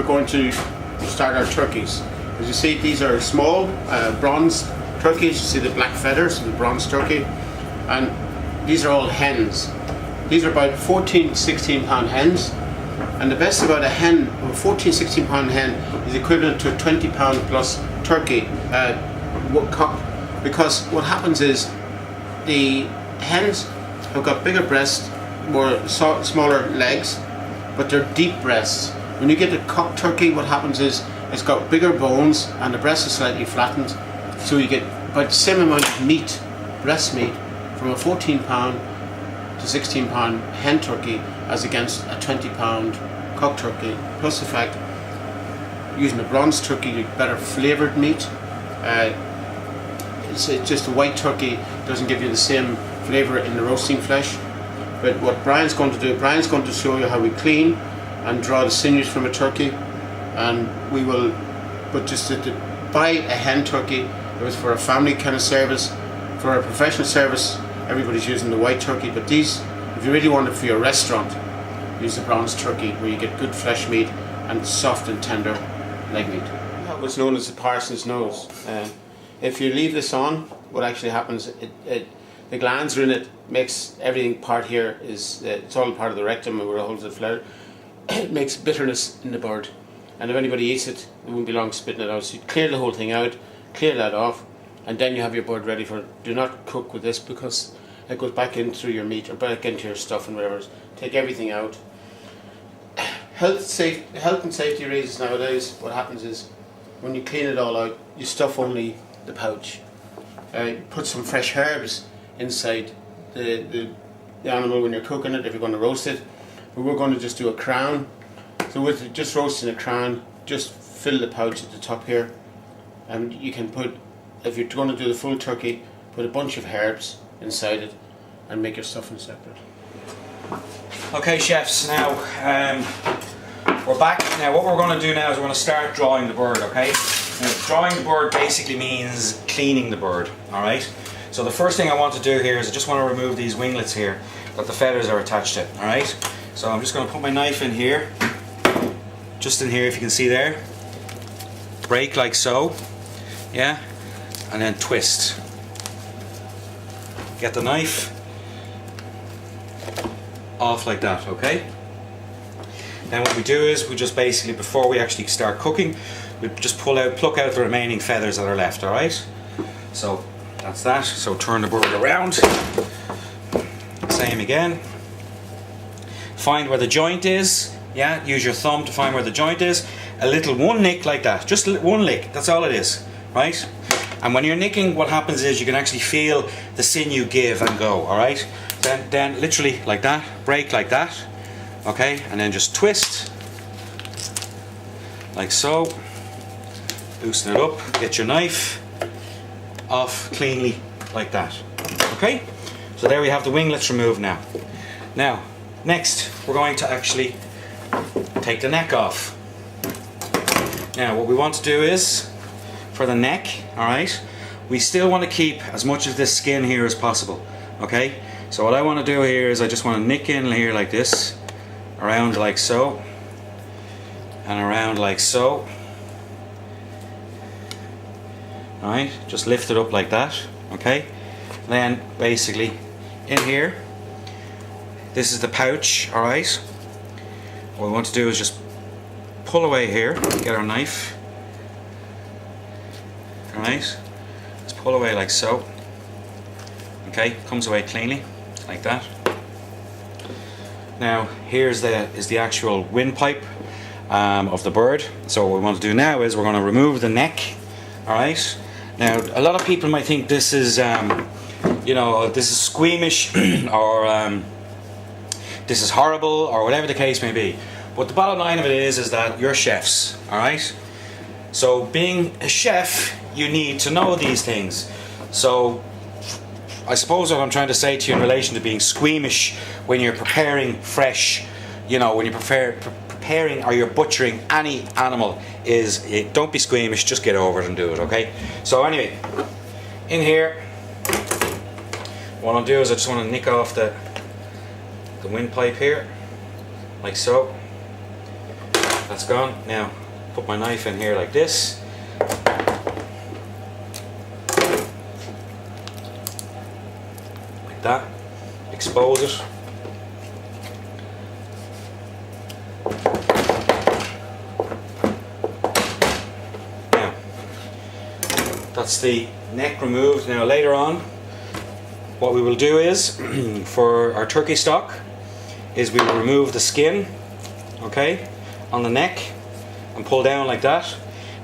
we're going to start our turkeys. As you see, these are small bronze turkeys. You see the black feathers of the bronze turkey, and these are all hens. These are about 14-16 pound hens, and the best about a hen, a 14-16 pound hen, is equivalent to a 20 pound plus turkey cock, because what happens is the hens have got bigger breasts, smaller legs, but they're deep breasts. When you get a cock turkey, what happens is it's got bigger bones and the breast is slightly flattened, so you get about the same amount of meat, breast meat, from a 14 pound to 16 pound hen turkey as against a 20 pound cock turkey. Plus the fact, using a bronze turkey, you get better flavoured meat. It's just a white turkey doesn't give you the same flavour in the roasting flesh. But what Brian's going to do, Brian's going to show you how we clean and draw the sinews from a turkey, and we will. But just to buy a hen turkey, it was for a family kind of service. For a professional service, everybody's using the white turkey. But these, if you really want it for your restaurant, use the bronze turkey, where you get good flesh meat and soft and tender leg meat. What's known as the parson's nose. If you leave this on, what actually happens, the glands are in it, makes everything part here is, it's all part of the rectum where it holds the flour. It makes bitterness in the bird, and if anybody eats it, it won't be long spitting it out. So you clear the whole thing out, clear that off, and then you have your bird ready for it. Do not cook with this, because it goes back in through your meat or back into your stuff and whatever. Take everything out. Health and safety reasons nowadays, what happens is when you clean it all out, you stuff only the pouch. Put some fresh herbs inside the animal when you're cooking it, if you're going to roast it. But we're going to just do a crown. So with just roasting a crown, just fill the pouch at the top here, and you can put, if you're going to do the full turkey, put a bunch of herbs inside it and make your stuffing separate. Okay, chefs, now we're back. Now what we're going to do now is we're going to start drawing the bird, okay? Now, drawing the bird basically means cleaning the bird, alright? So the first thing I want to do here is I just want to remove these winglets here that the feathers are attached to, alright? So I'm just going to put my knife in here, just in here if you can see there. Break like so, yeah? And then twist. Get the knife off like that, okay? Then what we do is we just basically, before we actually start cooking, we just pluck out the remaining feathers that are left, alright? So that's that. So turn the bird around. Same again. Find where the joint is, yeah? Use your thumb to find where the joint is. A little one nick like that, just one lick, that's all it is, right? And when you're nicking, what happens is you can actually feel the sinew give and go, alright? Then literally like that, break like that, okay? And then just twist, like so. Loosen it up, get your knife off cleanly like that, okay? So there we have the winglets removed now. Now, next we're going to actually take the neck off. Now what we want to do is, for the neck, alright, we still want to keep as much of this skin here as possible, okay? So what I want to do here is I just want to nick in here like this, around like so, and around like so. Alright, just lift it up like that, okay? Then basically in here, this is the pouch, alright? What we want to do is just pull away here, get our knife, alright? Let's pull away like so, okay? Comes away cleanly, like that. Now here's the actual windpipe of the bird. So what we want to do now is we're going to remove the neck, alright? Now a lot of people might think this is you know, this is squeamish or this is horrible or whatever the case may be, but the bottom line of it is that you're chefs, alright? So being a chef, you need to know these things. So I suppose what I'm trying to say to you in relation to being squeamish when you're preparing fresh, you know, when you're preparing or you're butchering any animal is, don't be squeamish, just get over it and do it, okay? So anyway, in here, what I'll do is I just want to nick off the windpipe here, like so. That's gone. Now, put my knife in here like this. Like that. Expose it. Now, that's the neck removed. Now later on, what we will do is, for our turkey stock, is we will remove the skin, okay, on the neck and pull down like that.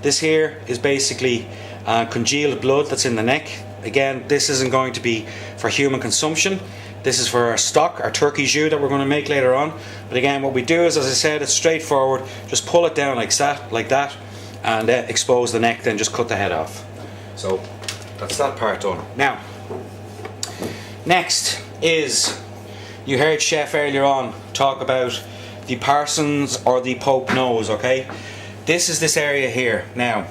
This here is basically congealed blood that's in the neck. Again, this isn't going to be for human consumption. This is for our stock, our turkey jus that we're going to make later on. But again, what we do is, as I said, it's straightforward. Just pull it down like that, and expose the neck, then just cut the head off. So that's that part done. Now, next is, you heard Chef earlier on talk about the Parsons or the Pope nose, okay? This is this area here. Now,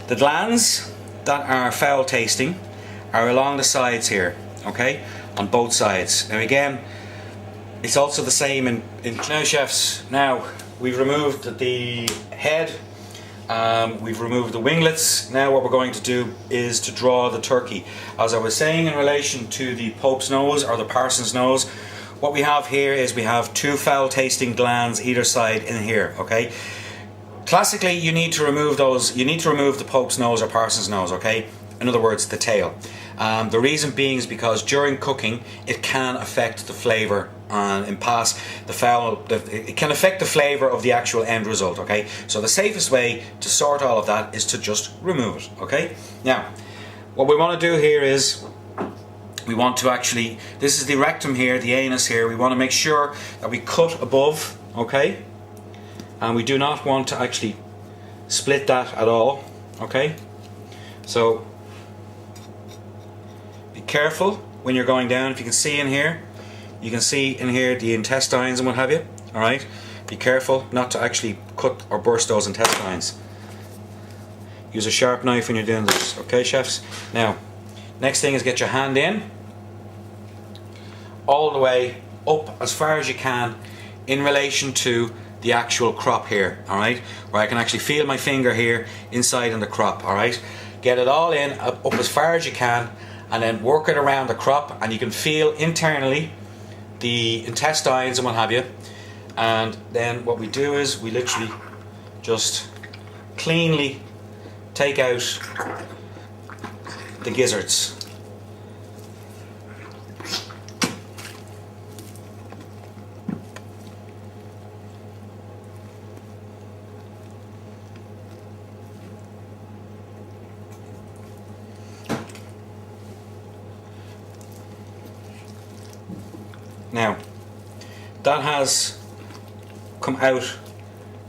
the glands that are foul tasting are along the sides here, okay? On both sides. Now again, it's also the same in now, chefs. Now, we've removed the head, we've removed the winglets. Now what we're going to do is to draw the turkey. As I was saying in relation to the Pope's nose or the Parson's nose, what we have here is we have two foul tasting glands either side in here, okay? Classically, you need to remove those, you need to remove the Pope's nose or Parson's nose, okay? In other words, the tail. The reason being is because during cooking, it can affect the flavour and it can affect the flavour of the actual end result, okay? So the safest way to sort all of that is to just remove it, okay? Now, what we want to do here is, we want to actually, this is the rectum here, the anus here, we want to make sure that we cut above, okay? And we do not want to actually split that at all, okay? So, be careful when you're going down. If you can see in here, you can see in here the intestines and what have you, alright? Be careful not to actually cut or burst those intestines. Use a sharp knife when you're doing this, okay, chefs? Now, next thing is get your hand in, all the way up as far as you can in relation to the actual crop here, alright? Where I can actually feel my finger here inside in the crop, alright? Get it all in, up as far as you can, and then work it around the crop, and you can feel internally the intestines and what have you. And then what we do is we literally just cleanly take out the gizzards. Now, that has come out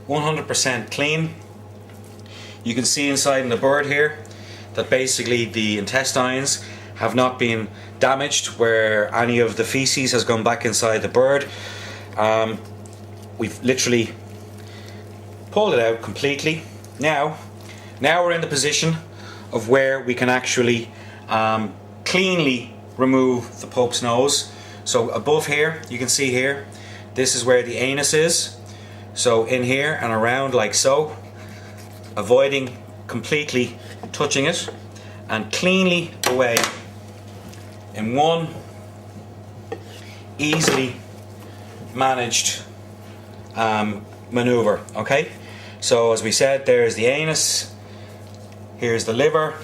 100% clean. You can see inside in the bird here that basically the intestines have not been damaged where any of the feces has gone back inside the bird. We've literally pulled it out completely. Now we're in the position of where we can actually cleanly remove the Pope's nose. So above here, you can see here, this is where the anus is. So in here and around like so, avoiding completely touching it, and cleanly away in one easily managed maneuver, okay? So as we said, there's the anus, here's the liver,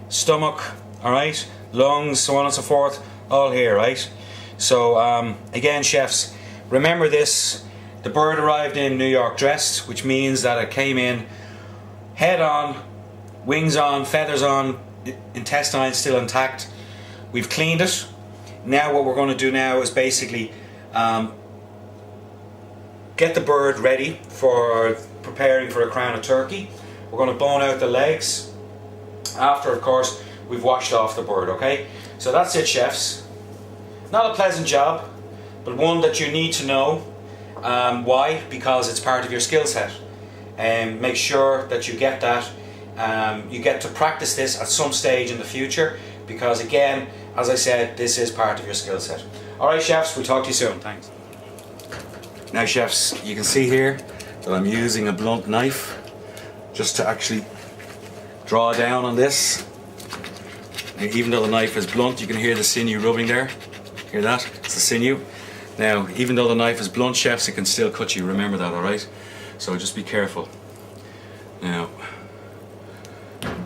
stomach, alright, lungs, so on and so forth, all here, right? So again, chefs, remember this, the bird arrived in New York dressed, which means that it came in head on, wings on, feathers on, intestines still intact. We've cleaned it. Now what we're going to do now is basically get the bird ready for preparing for a crown of turkey. We're going to bone out the legs after, of course, we've washed off the bird, okay? So that's it, chefs. Not a pleasant job, but one that you need to know. Why? Because it's part of your skill set. And make sure that you get that. You get to practice this at some stage in the future, because again, as I said, this is part of your skill set. Alright, chefs, we'll talk to you soon. Thanks. Now, chefs, you can see here that I'm using a blunt knife just to actually draw down on this. And even though the knife is blunt, you can hear the sinew rubbing there. Hear that? It's the sinew. Now, even though the knife is blunt, chefs, it can still cut you. Remember that, alright? So just be careful. Now,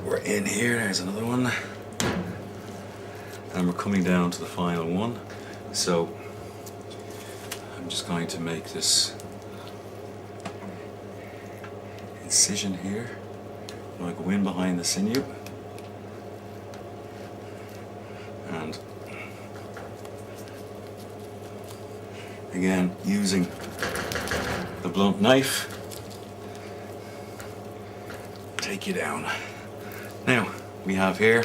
we're in here. There's another one. And we're coming down to the final one. So, I'm just going to make this incision here. I'm going to go in behind the sinew. And again, using the blunt knife, take you down. Now, we have here,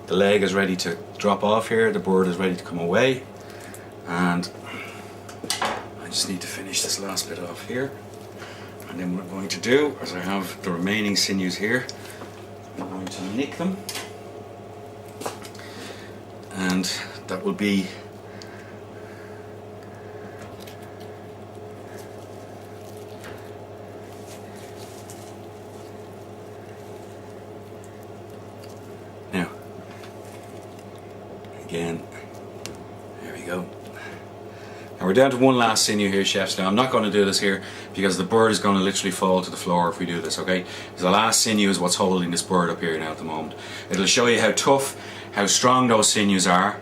the leg is ready to drop off here, the bird is ready to come away, and I just need to finish this last bit off here. And then what I'm going to do is I have the remaining sinews here. I'm going to nick them, and that will be now. Again, there we go. Now we're down to one last sinew here, chefs. Now I'm not going to do this here because the bird is going to literally fall to the floor if we do this, okay? Because the last sinew is what's holding this bird up here now at the moment. It'll show you how tough, how strong those sinews are.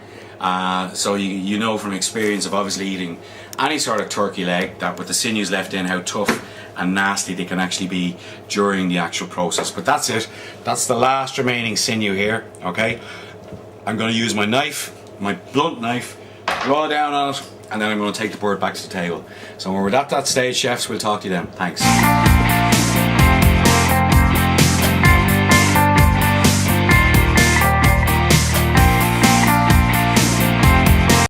So you know from experience of obviously eating any sort of turkey leg that with the sinews left in, how tough and nasty they can actually be during the actual process. But that's it. That's the last remaining sinew here, okay? I'm going to use my knife, my blunt knife, draw down on it, and then I'm going to take the bird back to the table. So when we're at that stage, chefs, we'll talk to you then. Thanks.